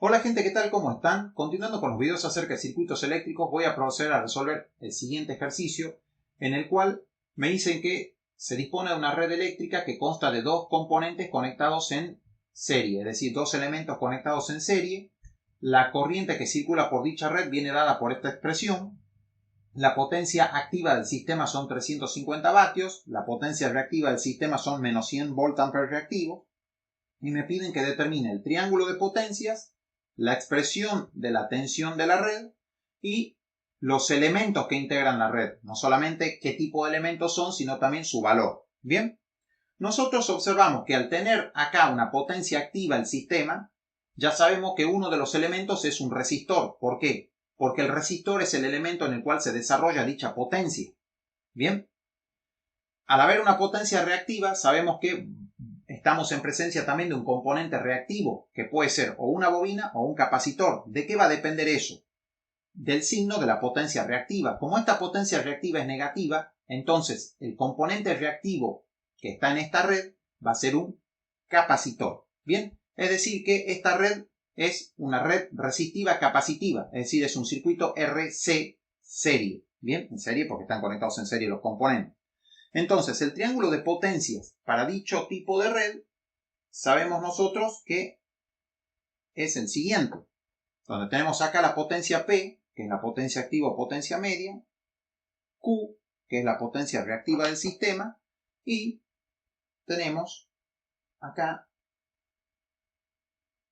Hola gente, ¿qué tal? ¿Cómo están? Continuando con los videos acerca de circuitos eléctricos, voy a proceder a resolver el siguiente ejercicio en el cual me dicen que se dispone de una red eléctrica que consta de dos componentes conectados en serie, es decir, dos elementos conectados en serie. La corriente que circula por dicha red viene dada por esta expresión. La potencia activa del sistema son 350 vatios, la potencia reactiva del sistema son menos 100 voltampere reactivo, y me piden que determine el triángulo de potencias, la expresión de la tensión de la red y los elementos que integran la red. No solamente qué tipo de elementos son, sino también su valor. Bien, nosotros observamos que al tener acá una potencia activa el sistema, ya sabemos que uno de los elementos es un resistor. ¿Por qué? Porque el resistor es el elemento en el cual se desarrolla dicha potencia. Bien, al haber una potencia reactiva, sabemos que estamos en presencia también de un componente reactivo, que puede ser o una bobina o un capacitor. ¿De qué va a depender eso? Del signo de la potencia reactiva. Como esta potencia reactiva es negativa, entonces el componente reactivo que está en esta red va a ser un capacitor. Bien, es decir que esta red es una red resistiva capacitiva, es decir, es un circuito RC serie. Bien, en serie porque están conectados en serie los componentes. Entonces, el triángulo de potencias para dicho tipo de red, sabemos nosotros que es el siguiente, donde tenemos acá la potencia P, que es la potencia activa o potencia media, Q, que es la potencia reactiva del sistema, y tenemos acá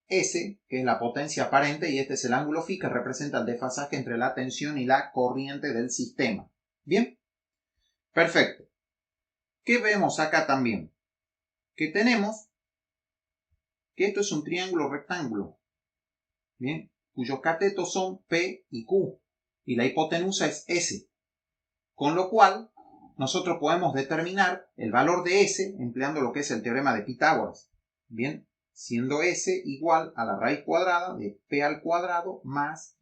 S, que es la potencia aparente, y este es el ángulo phi que representa el desfasaje entre la tensión y la corriente del sistema. Bien, perfecto. ¿Qué vemos acá también? Que tenemos que esto es un triángulo rectángulo, bien, cuyos catetos son P y Q, y la hipotenusa es S, con lo cual nosotros podemos determinar el valor de S empleando lo que es el teorema de Pitágoras, bien, siendo S igual a la raíz cuadrada de P al cuadrado más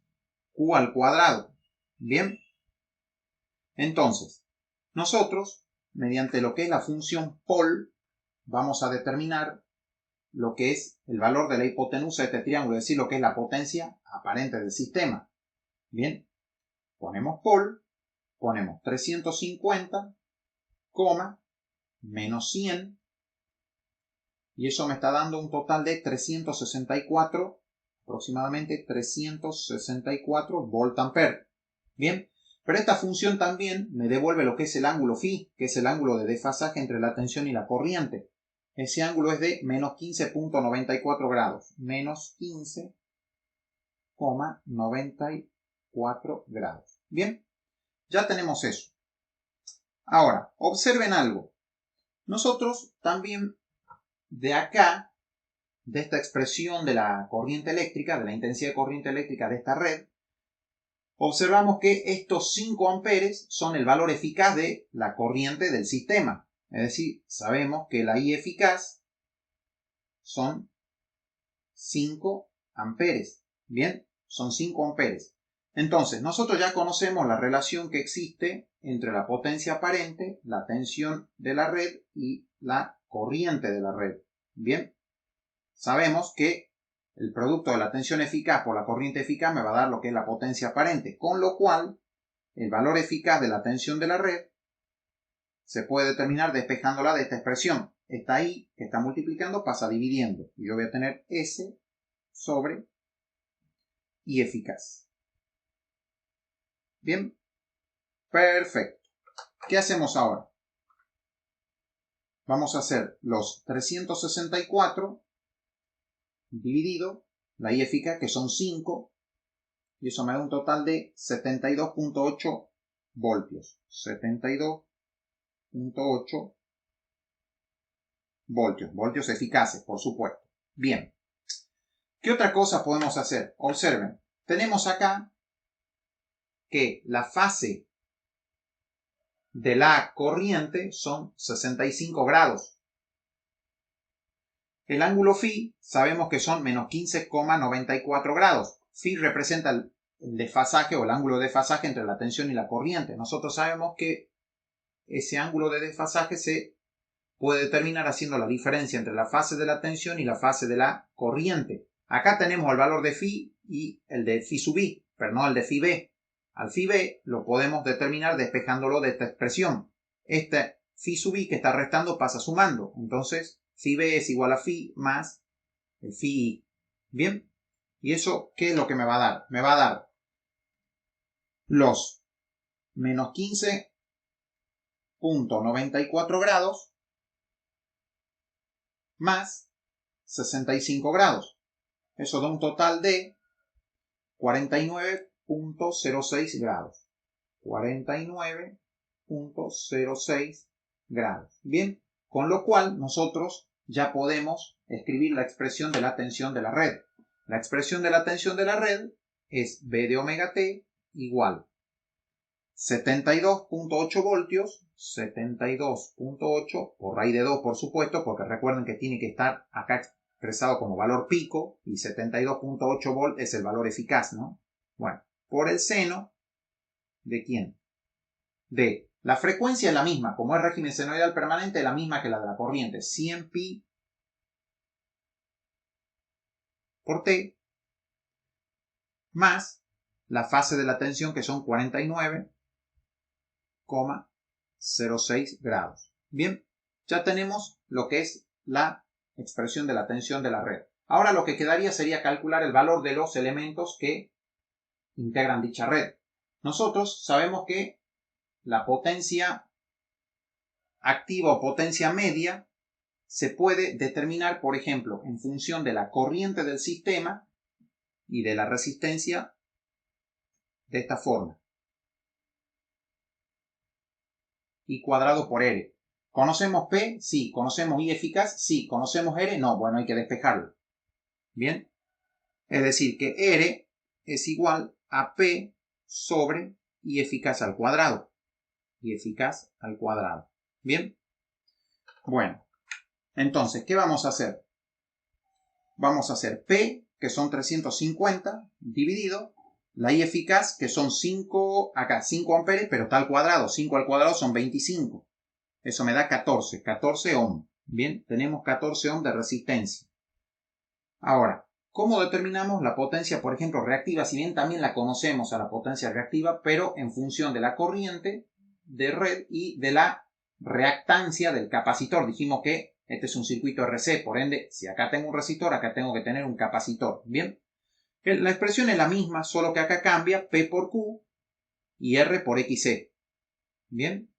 Q al cuadrado, bien. Entonces, nosotros, mediante lo que es la función pol, vamos a determinar lo que es el valor de la hipotenusa de este triángulo, es decir, lo que es la potencia aparente del sistema. Bien, ponemos pol, ponemos 350, menos 100, y eso me está dando un total de 364, aproximadamente 364 voltampere. Bien, pero esta función también me devuelve lo que es el ángulo phi, que es el ángulo de desfasaje entre la tensión y la corriente. Ese ángulo es de menos 15,94 grados. Menos 15,94 grados. Bien, ya tenemos eso. Ahora, observen algo. Nosotros también de acá, de esta expresión de la corriente eléctrica, de la intensidad de corriente eléctrica de esta red, observamos que estos 5 amperes son el valor eficaz de la corriente del sistema. Es decir, sabemos que la I eficaz son 5 amperes. Bien, son 5 amperes. Entonces, nosotros ya conocemos la relación que existe entre la potencia aparente, la tensión de la red y la corriente de la red. Bien, sabemos que el producto de la tensión eficaz por la corriente eficaz me va a dar lo que es la potencia aparente, con lo cual el valor eficaz de la tensión de la red se puede determinar despejándola de esta expresión. Esta I que está multiplicando pasa dividiendo y yo voy a tener S sobre I eficaz. Bien, perfecto. ¿Qué hacemos ahora? Vamos a hacer los 364 dividido la I eficaz, que son 5, y eso me da un total de 72,8 voltios. 72,8 voltios. Voltios eficaces, por supuesto. Bien. ¿Qué otra cosa podemos hacer? Observen. Tenemos acá que la fase de la corriente son 65 grados. El ángulo phi sabemos que son menos 15,94 grados. Phi representa el desfasaje o el ángulo de desfasaje entre la tensión y la corriente. Nosotros sabemos que ese ángulo de desfasaje se puede determinar haciendo la diferencia entre la fase de la tensión y la fase de la corriente. Acá tenemos el valor de phi y el de phi sub i, pero no el de phi b. Al phi b lo podemos determinar despejándolo de esta expresión. Este phi sub i que está restando pasa sumando. Entonces, phi b es igual a phi más el phi i. Bien. ¿Y eso qué es lo que me va a dar? Me va a dar los menos 15.94 grados más 65 grados. Eso da un total de 49.06 grados. 49.06 grados. Bien, con lo cual nosotros ya podemos escribir la expresión de la tensión de la red. La expresión de la tensión de la red es B de omega T igual 72.8 voltios, 72.8 por raíz de 2 por supuesto, porque recuerden que tiene que estar acá expresado como valor pico y 72.8 volt es el valor eficaz, ¿no? Bueno, por el seno ¿de quién? De la frecuencia es la misma, como es régimen senoidal permanente, es la misma que la de la corriente, 100 pi por T más la fase de la tensión que son 49,06 grados. Bien, ya tenemos lo que es la expresión de la tensión de la red. Ahora lo que quedaría sería calcular el valor de los elementos que integran dicha red. Nosotros sabemos que la potencia activa o potencia media se puede determinar, por ejemplo, en función de la corriente del sistema y de la resistencia de esta forma. I cuadrado por R. ¿Conocemos P? Sí. ¿Conocemos I eficaz? Sí. ¿Conocemos R? No. Bueno, hay que despejarlo. Bien. Es decir, que R es igual a P sobre I eficaz al cuadrado. I eficaz al cuadrado. Bien. Bueno. Entonces, ¿qué vamos a hacer? Vamos a hacer P, que son 350, dividido la I eficaz, que son 5 amperes, pero está al cuadrado. 5 al cuadrado son 25. Eso me da 14 ohms. Bien, tenemos 14 ohms de resistencia. Ahora, ¿cómo determinamos la potencia, por ejemplo, reactiva? Si bien también la conocemos a la potencia reactiva, pero en función de la corriente de red y de la reactancia del capacitor. Dijimos que este es un circuito RC, por ende, si acá tengo un resistor, acá tengo que tener un capacitor. Bien, la expresión es la misma, solo que acá cambia P por Q y R por XC. Bien.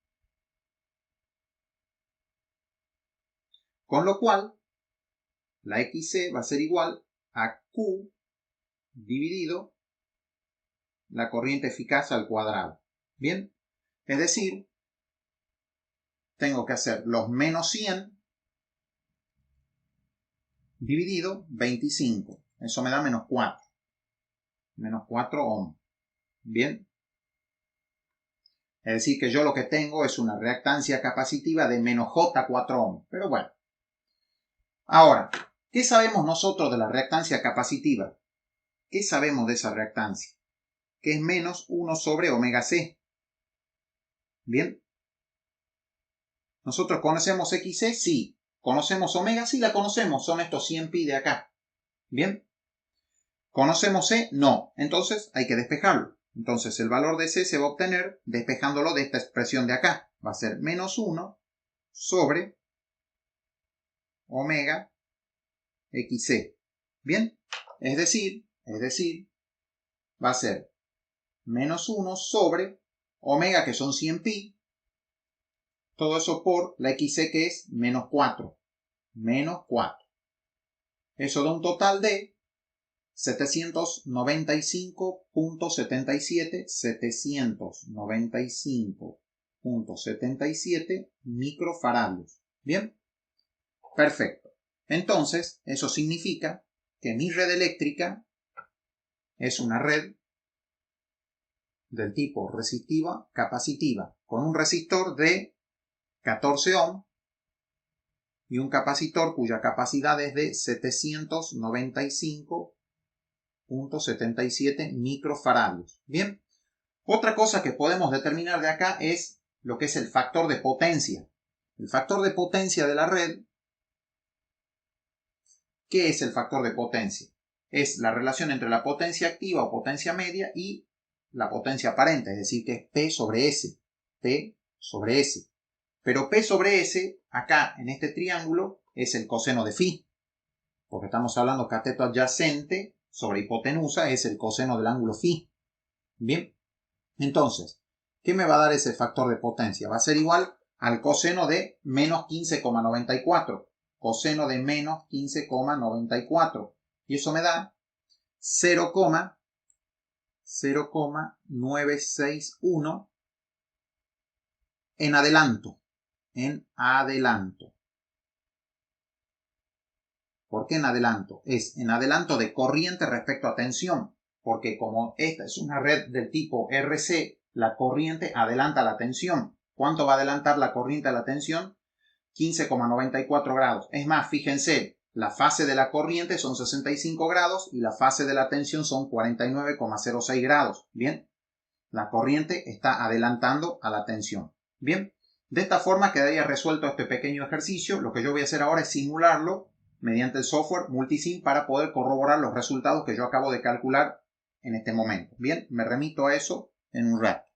Con lo cual, la XC va a ser igual a Q dividido la corriente eficaz al cuadrado. Bien. Es decir, tengo que hacer los menos 100 dividido 25. Eso me da menos 4. Menos 4 ohms. Bien. Es decir, que yo lo que tengo es una reactancia capacitiva de menos J4 ohms. Pero bueno. Ahora, ¿qué sabemos nosotros de la reactancia capacitiva? ¿Qué sabemos de esa reactancia? Que es menos 1 sobre omega C. Bien. ¿Nosotros conocemos XC? Sí. ¿Conocemos omega? Sí, la conocemos. Son estos 100 pi de acá. Bien. ¿Conocemos C? No. Entonces hay que despejarlo. Entonces el valor de C se va a obtener despejándolo de esta expresión de acá. Va a ser menos 1 sobre omega XC. Bien. Es decir, va a ser menos 1 sobre omega, que son 100 pi. Todo eso por la XC, que es menos 4. Menos 4. Eso da un total de 795.77 microfarados. ¿Bien? Perfecto. Entonces, eso significa que mi red eléctrica es una red del tipo resistiva capacitiva, con un resistor de 14 ohms y un capacitor cuya capacidad es de 795.77 microfarados. Bien, otra cosa que podemos determinar de acá es lo que es el factor de potencia. El factor de potencia de la red. ¿Qué es el factor de potencia? es la relación entre la potencia activa o potencia media y la potencia aparente, es decir, que es P sobre S. P sobre S. Pero P sobre S, acá en este triángulo, es el coseno de phi. Porque estamos hablando cateto adyacente sobre hipotenusa, es el coseno del ángulo phi. Bien. Entonces, ¿qué me va a dar ese factor de potencia? Va a ser igual al coseno de menos 15,94. Coseno de menos 15,94. Y eso me da 0,961 en adelanto. En adelanto. ¿Por qué en adelanto? Es en adelanto de corriente respecto a tensión. Porque como esta es una red del tipo RC, la corriente adelanta la tensión. ¿Cuánto va a adelantar la corriente a la tensión? 15,94 grados. Es más, fíjense, la fase de la corriente son 65 grados y la fase de la tensión son 49,06 grados. Bien, la corriente está adelantando a la tensión. Bien, de esta forma quedaría resuelto este pequeño ejercicio. Lo que yo voy a hacer ahora es simularlo mediante el software Multisim para poder corroborar los resultados que yo acabo de calcular en este momento. Bien, me remito a eso en un rato.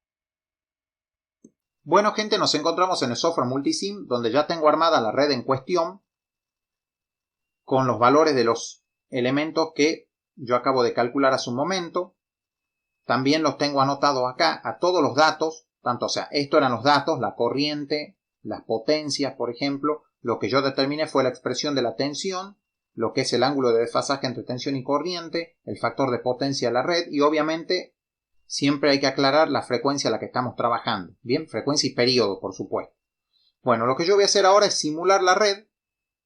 Bueno, gente, nos encontramos en el software Multisim, donde ya tengo armada la red en cuestión con los valores de los elementos que yo acabo de calcular hace un momento. También los tengo anotados acá a todos los datos, tanto, o sea, esto eran los datos, la corriente, las potencias, por ejemplo. Lo que yo determiné fue la expresión de la tensión, lo que es el ángulo de desfasaje entre tensión y corriente, el factor de potencia de la red y obviamente siempre hay que aclarar la frecuencia a la que estamos trabajando. Bien, frecuencia y periodo, por supuesto. Bueno, lo que yo voy a hacer ahora es simular la red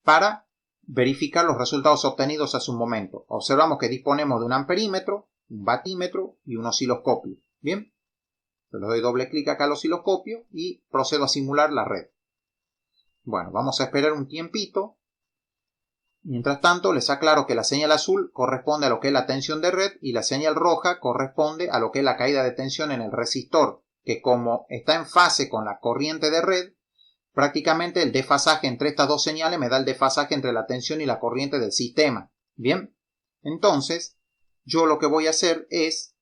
para verificar los resultados obtenidos hace un momento. Observamos que disponemos de un amperímetro, un batímetro y un osciloscopio. Bien, le doy doble clic acá al osciloscopio y procedo a simular la red. Bueno, vamos a esperar un tiempito. Mientras tanto, les aclaro que la señal azul corresponde a lo que es la tensión de red y la señal roja corresponde a lo que es la caída de tensión en el resistor, que como está en fase con la corriente de red, prácticamente el desfasaje entre estas dos señales me da el desfasaje entre la tensión y la corriente del sistema. Bien, entonces yo lo que voy a hacer es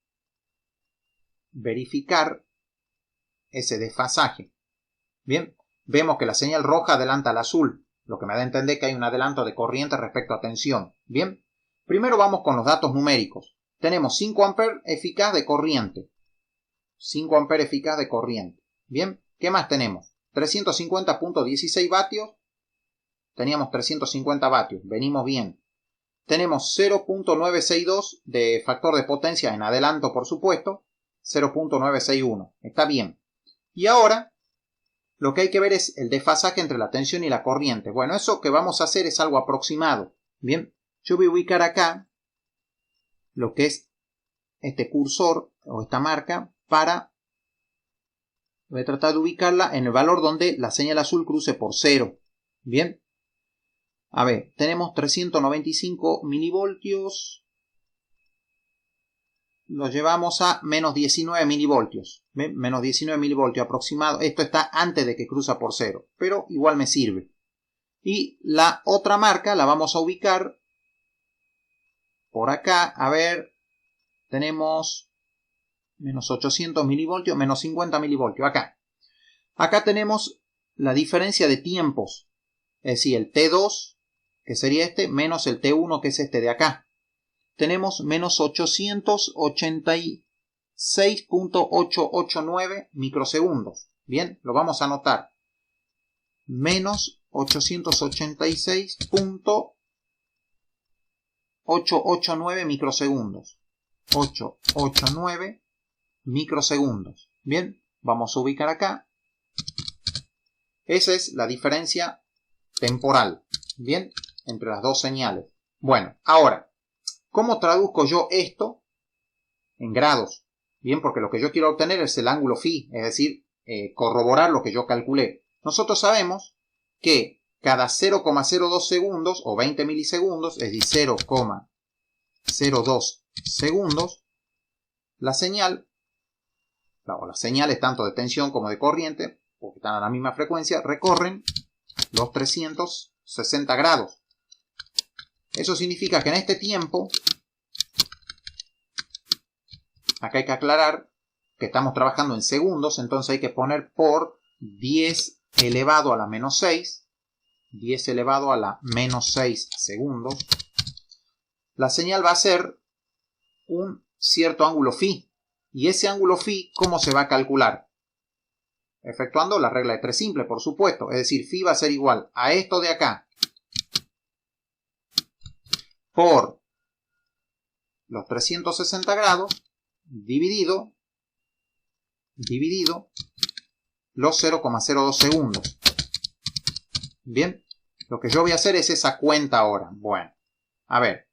verificar ese desfasaje. Bien, vemos que la señal roja adelanta al azul, lo que me da a entender que hay un adelanto de corriente respecto a tensión. Bien, primero vamos con los datos numéricos. Tenemos 5 amperes eficaz de corriente. 5 amperes eficaz de corriente. Bien, ¿qué más tenemos? 350.16 vatios. Teníamos 350 vatios, venimos bien. Tenemos 0.962 de factor de potencia en adelanto, por supuesto. 0.961, está bien. Y ahora lo que hay que ver es el desfasaje entre la tensión y la corriente. Bueno, eso que vamos a hacer es algo aproximado. Bien, yo voy a ubicar acá lo que es este cursor o esta marca voy a tratar de ubicarla en el valor donde la señal azul cruce por 0. Bien, a ver, tenemos 395 milivoltios. Lo llevamos a menos 19 milivoltios. ¿Ven? Menos 19 milivoltios aproximado. Esto está antes de que cruza por 0, pero igual me sirve. Y la otra marca la vamos a ubicar por acá. A ver, tenemos menos 800 milivoltios, menos 50 milivoltios. Acá tenemos la diferencia de tiempos. Es decir, el T2, que sería este, menos el T1, que es este de acá. Tenemos menos 886.889 microsegundos. Bien, lo vamos a anotar. Menos 886.889 microsegundos. 889 microsegundos. Bien, vamos a ubicar acá. Esa es la diferencia temporal. Bien, entre las dos señales. Bueno, ahora, ¿cómo traduzco yo esto en grados? Bien, porque lo que yo quiero obtener es el ángulo phi, es decir, corroborar lo que yo calculé. Nosotros sabemos que cada 0,02 segundos o 20 milisegundos, es decir, 0,02 segundos, las señales tanto de tensión como de corriente, porque están a la misma frecuencia, recorren los 360 grados. Eso significa que en este tiempo Acá hay que aclarar que estamos trabajando en segundos, entonces hay que poner por 10 elevado a la menos 6. 10 elevado a la menos 6 segundos. La señal va a ser un cierto ángulo phi. Y ese ángulo phi, ¿cómo se va a calcular? Efectuando la regla de 3 simple, por supuesto. Es decir, phi va a ser igual a esto de acá por los 360 grados dividido los 0,02 segundos. Bien, lo que yo voy a hacer es esa cuenta ahora. Bueno, a ver.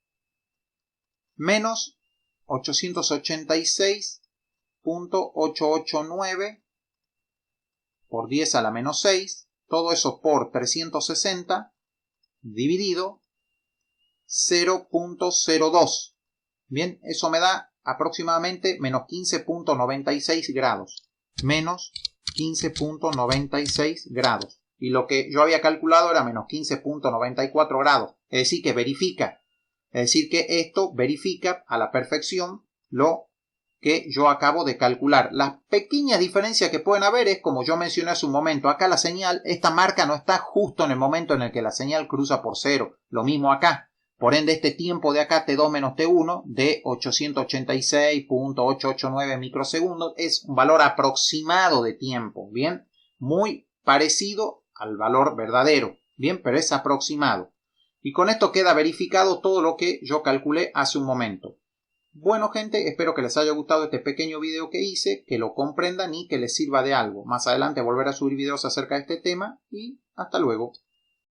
Menos 886.889 por 10 a la menos 6. Todo eso por 360 dividido 0.02. Bien, eso me da aproximadamente menos 15.96 grados. Menos 15.96 grados. Y lo que yo había calculado era menos 15.94 grados. Es decir, que verifica. Es decir, que esto verifica a la perfección lo que yo acabo de calcular. Las pequeñas diferencias que pueden haber es, como yo mencioné hace un momento, acá la señal, esta marca no está justo en el momento en el que la señal cruza por cero. Lo mismo acá. Por ende, este tiempo de acá, T2 menos T1, de 886.889 microsegundos, es un valor aproximado de tiempo, ¿bien? Muy parecido al valor verdadero, ¿bien? Pero es aproximado. Y con esto queda verificado todo lo que yo calculé hace un momento. Bueno, gente, espero que les haya gustado este pequeño video que hice, que lo comprendan y que les sirva de algo. Más adelante volveré a subir videos acerca de este tema y hasta luego.